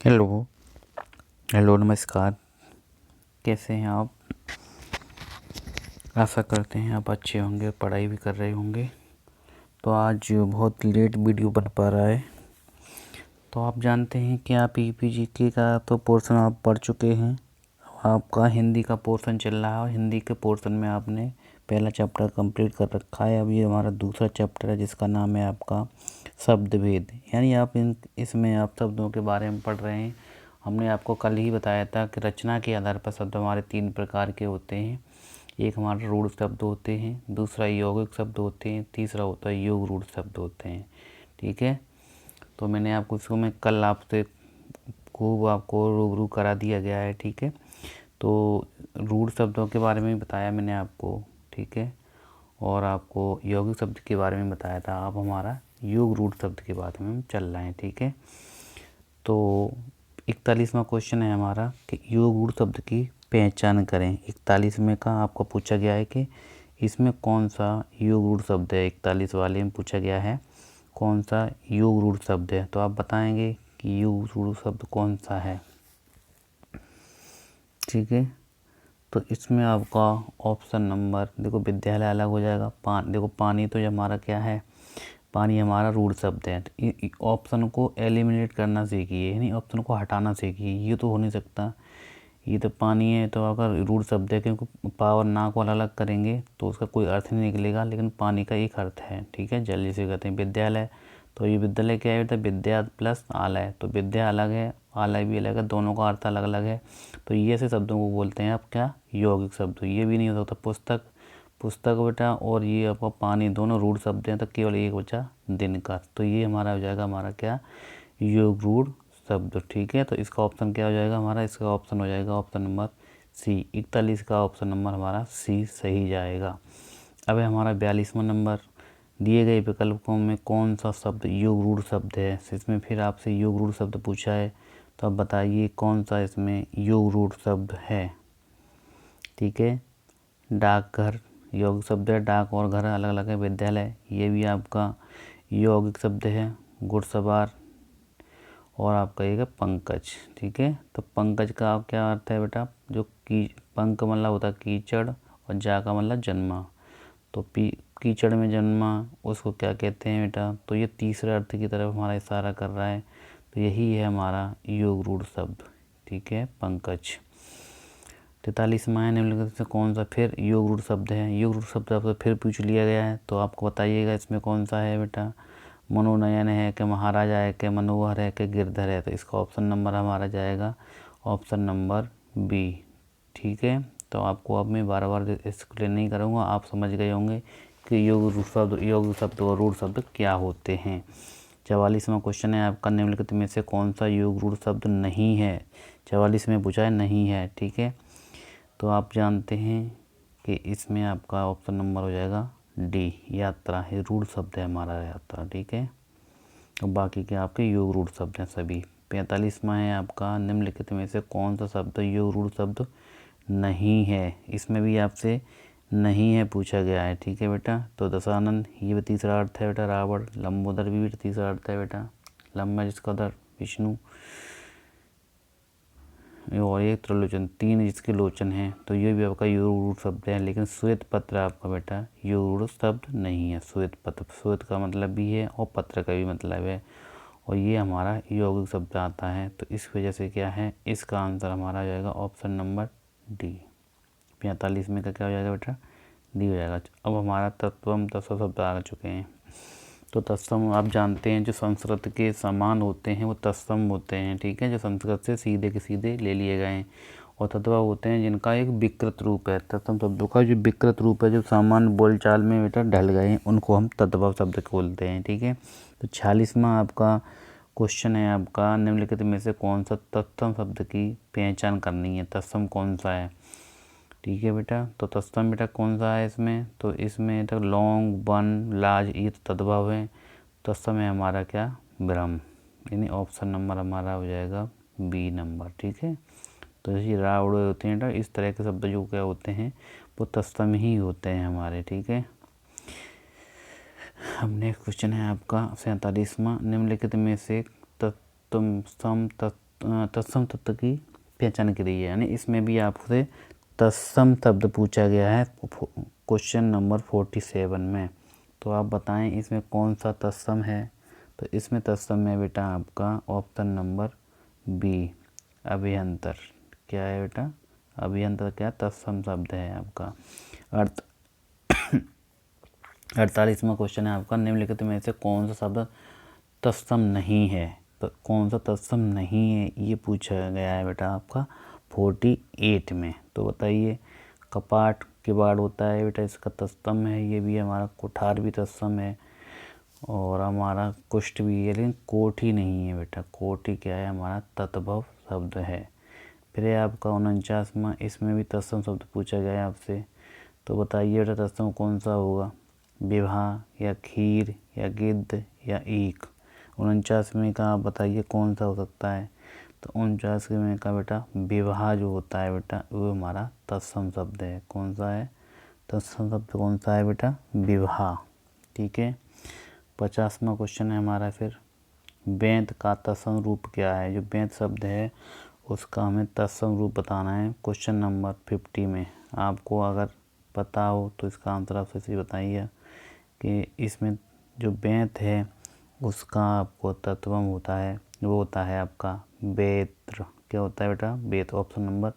Hello. Hello, नमस्कार। कैसे हैं आप? आशा करते हैं आप अच्छे होंगे, पढ़ाई भी कर रहे होंगे। तो आज बहुत लेट वीडियो बन पा रहा है। तो आप जानते हैं कि आप ईपीजीके का तो पोर्शन आप पढ़ चुके हैं। आपका हिंदी का पोर्शन चल रहा है और हिंदी के पोर्शन में आपने पहला चैप्टर कंप्लीट कर रखा है। अब ये हमारा दूसरा चैप्टर है जिसका नाम है आपका शब्द भेद। यानी आप इसमें आप शब्दों के बारे में पढ़ रहे हैं। हमने आपको कल ही बताया था कि रचना के आधार पर शब्द हमारे 3 प्रकार के होते हैं। एक हमारे रूढ़ शब्द होते हैं, दूसरा यौगिक शब्द होते हैं, तीसरा होता है योग रूढ़ शब्द होते हैं। ठीक है। तो मैंने आपको इसको मैं कल आपसे खूब आपको रूबरू करा दिया गया है। ठीक है। तो रूढ़ शब्दों के बारे में बताया मैंने आपको। ठीक है। और आपको यौगिक शब्द के बारे में बताया था। अब हमारा योग रूढ़ शब्द के बारे में चल रहा है। ठीक है। तो 41वां क्वेश्चन है हमारा कि योग रूढ़ शब्द की पहचान करें। 41वें का आपको पूछा गया है कि इसमें कौन सा योग रूढ़ शब्द है। 41 वाले में पूछा गया है कौन सा योग रूढ़ शब्द है। तो आप बताएंगे कि योग रूढ़ शब्द कौन सा है। ठीक है। तो इसमें आपका ऑप्शन नंबर देखो, विद्यालय अलग हो जाएगा। देखो पानी तो हमारा क्या है, पानी हमारा रूढ़ शब्द है। तो ऑप्शन को एलिमिनेट करना सीखिए, यानी ऑप्शन को हटाना सीखिए। ये तो हो नहीं सकता, ये तो पानी है तो अगर रूढ़ शब्द है, क्योंकि पावर ना को अलग अलग करेंगे तो उसका कोई अर्थ नहीं निकलेगा। लेकिन पानी का एक अर्थ है। ठीक है। जल जिसे कहते हैं। विद्यालय, तो ये विद्यालय क्या है, विद्या प्लस आलय, तो विद्या अलग है, आलय भी अलग है, दोनों का अर्थ अलग अलग है। तो ये ऐसे शब्दों को बोलते हैं आप क्या, यौगिक शब्द। ये भी नहीं हो सकता पुस्तक, पुस्तक बेटा, और ये आपका पानी, दोनों रूढ़ शब्द हैं। तो केवल एक बचा दिन का। तो ये हमारा हो जाएगा हमारा क्या, योग रूढ़ शब्द। ठीक है। तो इसका ऑप्शन क्या हो जाएगा हमारा, इसका ऑप्शन हो जाएगा ऑप्शन नंबर सी। 41 का ऑप्शन नंबर हमारा सी सही जाएगा। अब हमारा 42वां नंबर, दिए गए विकल्पों में कौन सा शब्द योग रूढ़ शब्द है। इसमें फिर आपसे योग रूढ़ शब्द पूछा है, तो अब बताइए कौन सा इसमें योग रूढ़ शब्द है। ठीक है। डाकघर यौगिक शब्द है, डाक और घर अलग अलग है। विद्यालय ये भी आपका यौगिक शब्द है। घुड़सवार और आपका एक है पंकज। ठीक है। तो पंकज का क्या अर्थ है बेटा, जो की पंक मतलब होता है कीचड़, और जा का मतलब जन्मा। तो कीचड़ में जन्मा उसको क्या कहते हैं बेटा। तो ये तीसरे अर्थ की तरफ हमारा इशारा कर रहा है। तो यही है हमारा योग रूढ़ शब्द। ठीक है, पंकज। 43वां है, निम्नलिखित से कौन सा फिर योग रूढ़ शब्द है। योग रूढ़ शब्द आपसे फिर पूछ लिया गया है, तो आपको बताइएगा इसमें कौन सा है बेटा। मनोनयन है कि महाराजा है कि मनोहर है कि गिरधर है। तो इसका ऑप्शन नंबर हमारा जाएगा ऑप्शन नंबर बी। ठीक है। तो आपको अब मैं बार बार एक्सप्लेन नहीं करूँगा, आप समझ गए होंगे कि योग शब्द और रूढ़ शब्द क्या होते हैं। 44वां क्वेश्चन है आपका, निम्नलिखित में से कौन सा योग रूढ़ शब्द नहीं है। 44 में पूछा है नहीं है। ठीक है। तो आप जानते हैं कि इसमें आपका ऑप्शन नंबर हो जाएगा डी, यात्रा है रूढ़ शब्द है हमारा यात्रा। ठीक है। और बाकी के आपके योग रूढ़ शब्द हैं सभी। 45वां है आपका, निम्नलिखित में से कौन सा शब्द योग रूढ़ शब्द नहीं है। इसमें भी आपसे नहीं है पूछा गया है। ठीक है बेटा। तो दशानन ये भी तीसरा अर्थ है बेटा, रावण। लंबोदर भी तीसरा अर्थ है बेटा, लंबा जिसका उधर विष्णु, और एक त्रिलोचन, 3 जिसके लोचन हैं। तो ये भी आपका योग रूढ़ शब्द है। लेकिन श्वेत पत्र आपका बेटा योग रूढ़ शब्द नहीं है। श्वेत पत्र, श्वेत का मतलब भी है और पत्र का भी मतलब है, और ये हमारा यौगिक शब्द आता है। तो इस वजह से क्या है, इसका आंसर हमारा हो जाएगा ऑप्शन नंबर डी। 45 में का क्या हो जाएगा बेटा, डी हो जाएगा। अब हमारा तत्वम तत्व शब्द आ चुके हैं। तो तत्सम आप जानते हैं जो संस्कृत के समान होते हैं वो तत्सम होते हैं। ठीक है। जो संस्कृत से सीधे के सीधे ले लिए गए हैं। और तत्व होते हैं जिनका एक विकृत रूप है। तत्सम शब्दों का जो विकृत रूप है, जो सामान्य बोलचाल में बेटा ढल गए हैं, उनको हम तत्व शब्द बोलते हैं। ठीक है। तो 46वां आपका क्वेश्चन है आपका, निम्नलिखित में से कौन सा तत्सम शब्द की पहचान करनी है। तत्सम कौन सा है। ठीक है बेटा। तो तत्सम बेटा कौन सा है इसमें, तो इसमें तो लौंग, वन, लाज ये तो तद्भव है। तत्सम है हमारा क्या, ब्रह्म। यानी ऑप्शन नंबर हमारा हो जाएगा बी नंबर। ठीक है। तो जैसे रावड़ होते हैं बेटा, इस तरह के शब्द जो क्या होते हैं वो तत्सम ही होते हैं हमारे। ठीक है। हमने क्वेश्चन है आपका 47वां, निम्नलिखित में से तत्सम तत्व की पहचान करी है, यानी इसमें भी आपसे तत्सम शब्द पूछा गया है क्वेश्चन नंबर 47 में। तो आप बताएं इसमें कौन सा तत्सम है। तो इसमें तत्सम में बेटा आपका ऑप्शन नंबर बी अभियंतर। क्या है बेटा? अभियंतर क्या तत्सम शब्द है आपका। 48वां क्वेश्चन है आपका, निम्नलिखित में से कौन सा शब्द तत्सम नहीं है। तो कौन सा तत्सम नहीं है ये पूछा गया है बेटा आपका 48 में। तो बताइए, कपाट किवाड़ होता है बेटा, इसका तत्सम है, ये भी हमारा कुठार भी तत्सम है, और हमारा कुष्ठ भी है, लेकिन कोठी नहीं है बेटा। कोठी क्या है? हमारा तद्भव शब्द है। फिर है आपका 49वां, इसमें भी तत्सम शब्द पूछा गया है आपसे। तो बताइए बेटा तत्सम कौन सा होगा, विवाह या खीर या गिद्ध या ईख। 49वें का आप बताइए कौन सा हो सकता है। तो 49वें का बेटा विवाह जो होता है बेटा वो हमारा तत्सम शब्द है। कौन सा है? तत्सम शब्द कौन सा है बेटा? विवाह। ठीक है। 50वां क्वेश्चन है हमारा फिर, बेंत का तत्सम रूप क्या है। जो बेंत शब्द है उसका हमें तत्सम रूप बताना है क्वेश्चन नंबर 50 में। आपको अगर पता हो तो इसका आंसर आप सही बताइए कि इसमें जो बेंत है उसका आपको तत्वम होता है, वो होता है आपका बेत्र। क्या होता है बेटा? बेत। ऑप्शन नंबर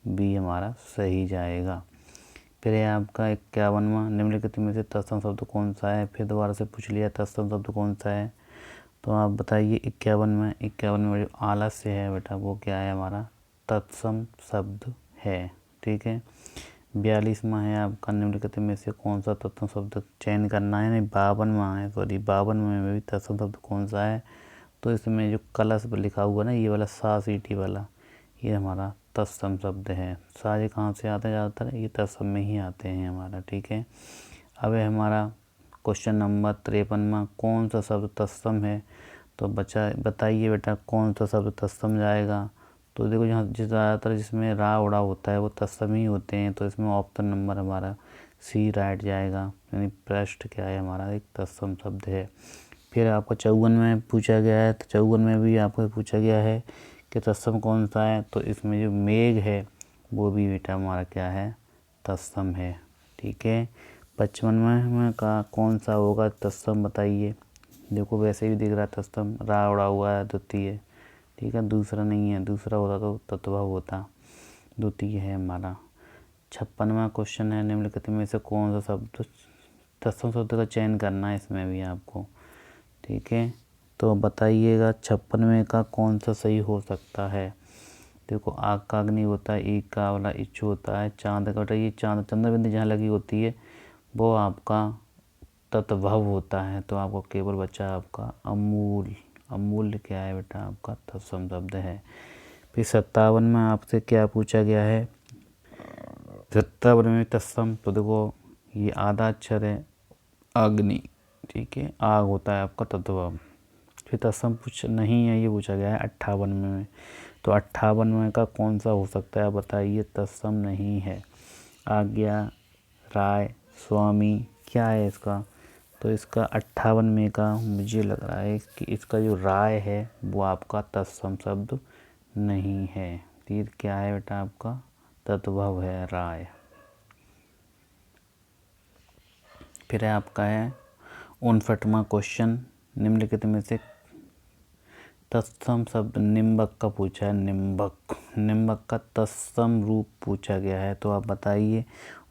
बी हमारा सही जाएगा। फिर है आपका 51वां, निम्नलिखित में से तत्सम शब्द कौन सा है। फिर दोबारा से पूछ लिया तत्सम शब्द कौन सा है। तो आप बताइए 51 में जो आलस्य है बेटा वो क्या है? हमारा तत्सम शब्द है। ठीक है। 42वां है आपका, निम्नलिखित में से कौन सा तत्सम शब्द चयन करना है। नहीं 52वां है, सॉरी 52वें में भी तत्सम शब्द कौन सा है। तो इसमें जो कलश पर लिखा हुआ ना ये वाला सा सीटी वाला, ये हमारा तत्सम शब्द है। सारे कहाँ से आते हैं? ज़्यादातर ये तत्सम में ही आते हैं हमारा। ठीक है। अब है हमारा क्वेश्चन नंबर 53वां, कौन सा शब्द तत्सम है। तो बताइए बेटा कौन सा शब्द तत्सम जाएगा। तो देखो यहाँ ज़्यादातर जिसमें रा उड़ा होता है वो तत्सम ही होते हैं। तो इसमें ऑप्शन नंबर हमारा सी राइट जाएगा, यानी पृष्ठ क्या है हमारा एक तत्सम शब्द है। फिर आपको 54 में पूछा गया है, तो 54 में भी आपको पूछा गया है कि तत्सम कौन सा है। तो इसमें जो मेघ है वो भी बेटा हमारा क्या है? तत्सम है। ठीक है। 55वें का कौन सा होगा तत्सम बताइए। देखो वैसे भी दिख रहा है तत्सम, रा उड़ा हुआ है द्वितीय। ठीक है, दूसरा नहीं है, दूसरा होता तो तत्भव होता, द्वितीय है हमारा। 56वां क्वेश्चन है, निम्नलिखित में से कौन सा शब्द तत्सम शब्द का चयन करना है इसमें भी आपको। ठीक है। तो बताइएगा 56वें का कौन सा सही हो सकता है। देखो आग का अग्नि होता है, ईख का वाला इच्छु होता है, चांद का बेटा ये चांद चंद्रबिंदी जहाँ लगी होती है वो आपका तत्भव होता है। तो आपको केवल बचा आपका अमूल। अमूल्य क्या है बेटा? आपका तत्सम शब्द है। फिर 57 में आपसे क्या पूछा गया है। 57 में तत्सम, तो देखो ये आधा अक्षर है अग्नि। ठीक है, आग होता है आपका तत्भव। फिर तत्सम पूछ नहीं है, ये पूछा गया है 58 में। तो 58 में का कौन सा हो सकता है बताइए तत्सम नहीं है। आज्ञा, राय, स्वामी क्या है इसका। तो इसका 58 में का मुझे लग रहा है कि इसका जो राय है वो आपका तत्सम शब्द नहीं है। तीर क्या है बेटा? आपका तत्भव है राय। फिर है आपका है 59वां क्वेश्चन, निम्नलिखित में से तत्सम शब्द निम्बक का पूछा है। निम्बक का तत्सम रूप पूछा गया है। तो आप बताइए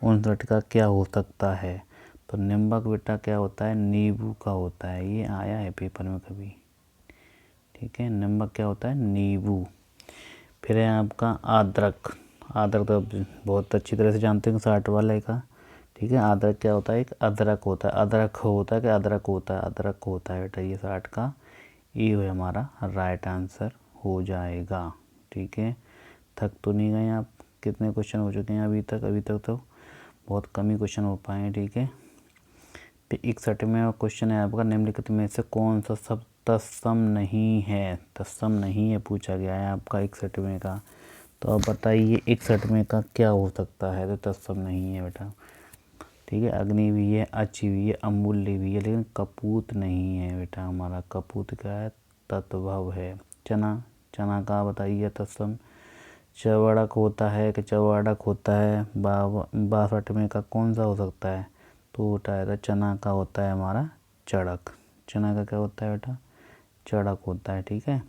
59 का क्या हो सकता है। तो निम्बक बेटा क्या होता है? नींबू का होता है, ये आया है पेपर में कभी। ठीक है, निम्बक क्या होता है? नींबू। फिर है आपका अदरक। अदरक तो बहुत अच्छी तरह से जानते हैं 60 वाले का। ठीक है, अदरक क्या होता है? एक अदरक होता है। अदरक होता है कि अदरक होता है? अदरक होता है बेटा, ये 60 का ये हमारा राइट आंसर हो जाएगा। ठीक है, थक तो नहीं गए आप? कितने क्वेश्चन हो चुके हैं अभी तक? अभी तक तो बहुत कम ही क्वेश्चन हो पाए हैं। ठीक है। फिर 61 में क्वेश्चन है आपका, निम्नलिखित में से कौन सा शब्द तत्सम नहीं है। तत्सम नहीं है पूछा गया है आपका 61 का। तो अब बताइए 61 में का क्या हो सकता है। तो तत्सम नहीं है बेटा। ठीक है, अग्नि भी है, अच्छी भी है, अमूल्य भी है, लेकिन कपूत नहीं है बेटा हमारा। कपूत क्या है? तत्भव है। चना चना का बताइए तत्सम। चवड़क होता है कि चवाड़क होता है, 62 में का कौन सा हो सकता है? तो बेटा चना का होता है हमारा चड़क। चना का क्या होता है बेटा? चड़क होता है, ठीक है।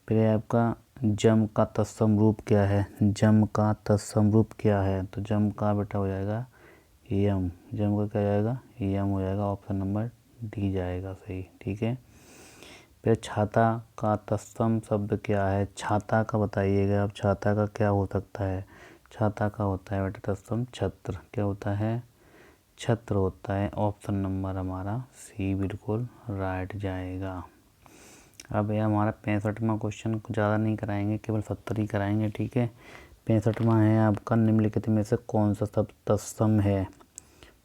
फिर आपका जम का तत्सम रूप क्या है? जम का तत्सम रूप क्या है? तो जम का बेटा हो जाएगा यम। जम का क्या जाएगा? यम हो जाएगा। ऑप्शन नंबर डी जाएगा सही, ठीक है। फिर छाता का तत्सम शब्द क्या है? छाता का बताइएगा अब, छाता का क्या हो सकता है? छाता का होता है बेटा तत्सम छत्र। क्या होता है? छत्र होता है। ऑप्शन नंबर हमारा सी बिल्कुल राइट जाएगा। अब यह हमारा 65वां क्वेश्चन, ज़्यादा नहीं कराएंगे, केवल 70 ही कराएंगे, ठीक है। 65वां है आपका, निम्नलिखित में से कौन सा शब्द तत्सम है?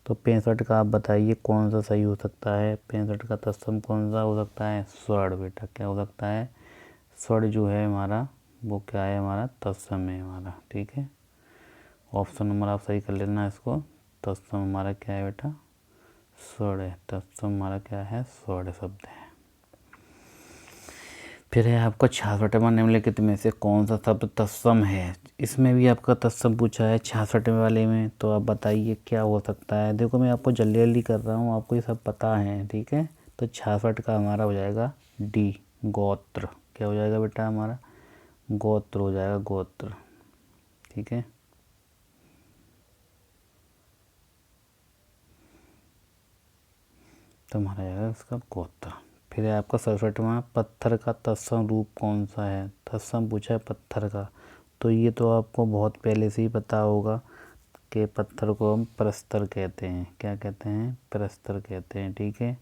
तो 65 का आप बताइए कौन सा सही हो सकता है? 65 का तत्सम कौन सा हो सकता है? स्वर्ण बेटा। क्या हो सकता है? स्वर्ण जो है हमारा वो क्या है? हमारा तत्सम है हमारा, ठीक है। ऑप्शन नंबर आप सही कर लेना इसको। तत्सम हमारा क्या है बेटा? स्वर्ण है। तत्सम हमारा क्या है? स्वर्ण शब्द है। फिर है आपका 66वां, निम्नलिखित में से कौन सा शब्द तत्सम है? इसमें भी आपका तत्सम पूछा है 66वें वाले में, तो आप बताइए क्या हो सकता है? देखो मैं आपको जल्दी जल्दी कर रहा हूँ, आपको ये सब पता है, ठीक है। तो 66 का हमारा हो जाएगा डी, गोत्र। क्या हो जाएगा बेटा हमारा? गोत्र हो जाएगा, गोत्र, ठीक है। तो हमारा जाएगा इसका गोत्र। फिर है आपका 67वां, पत्थर का तत्सम रूप कौन सा है? तत्सम पूछा है पत्थर का, तो ये तो आपको बहुत पहले से ही पता होगा कि पत्थर को हम प्रस्तर कहते हैं। क्या कहते हैं? प्रस्तर कहते हैं, ठीक है।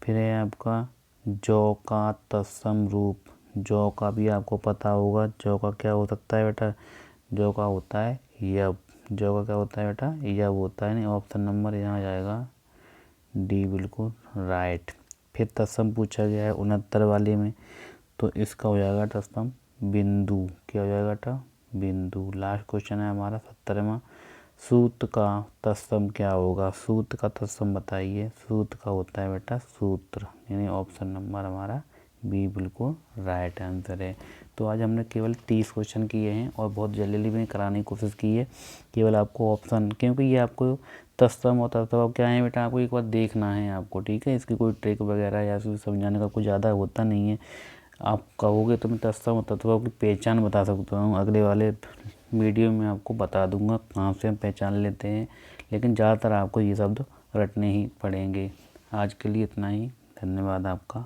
फिर है आपका जौ का तत्सम रूप। जौ का भी आपको पता होगा, जौ का क्या हो सकता है बेटा? जौ का होता है यब। जौ का क्या होता है बेटा? यब होता है। नहीं, ऑप्शन नंबर यहाँ जाएगा डी बिल्कुल राइट। फिर तत्सम पूछा गया है 69 वाले में, तो इसका हो जाएगा तत्सम बिंदु। क्या हो जाएगा बेटा? बिंदु। लास्ट क्वेश्चन है हमारा 70वां, सूत का तत्सम क्या होगा? सूत का तत्सम बताइए। सूत का होता है बेटा सूत्र, यानी ऑप्शन नंबर हमारा बी बिल्कुल राइट आंसर है। तो आज हमने केवल 30 क्वेश्चन किए हैं और बहुत जल्दी में कराने की कोशिश की है। केवल आपको ऑप्शन, क्योंकि ये आपको तत्सम और तत्सम क्या है बेटा, आपको एक बार देखना है आपको, ठीक है। इसकी कोई ट्रिक वगैरह या फिर समझाने का कुछ ज़्यादा होता नहीं है। आप कहोगे तो मैं तत्सम और तत्सम की पहचान बता सकता हूँ, अगले वाले वीडियो में आपको बता दूंगा कहाँ से हम पहचान लेते हैं, लेकिन ज़्यादातर आपको ये शब्द रटने ही पड़ेंगे। आज के लिए इतना ही, धन्यवाद आपका।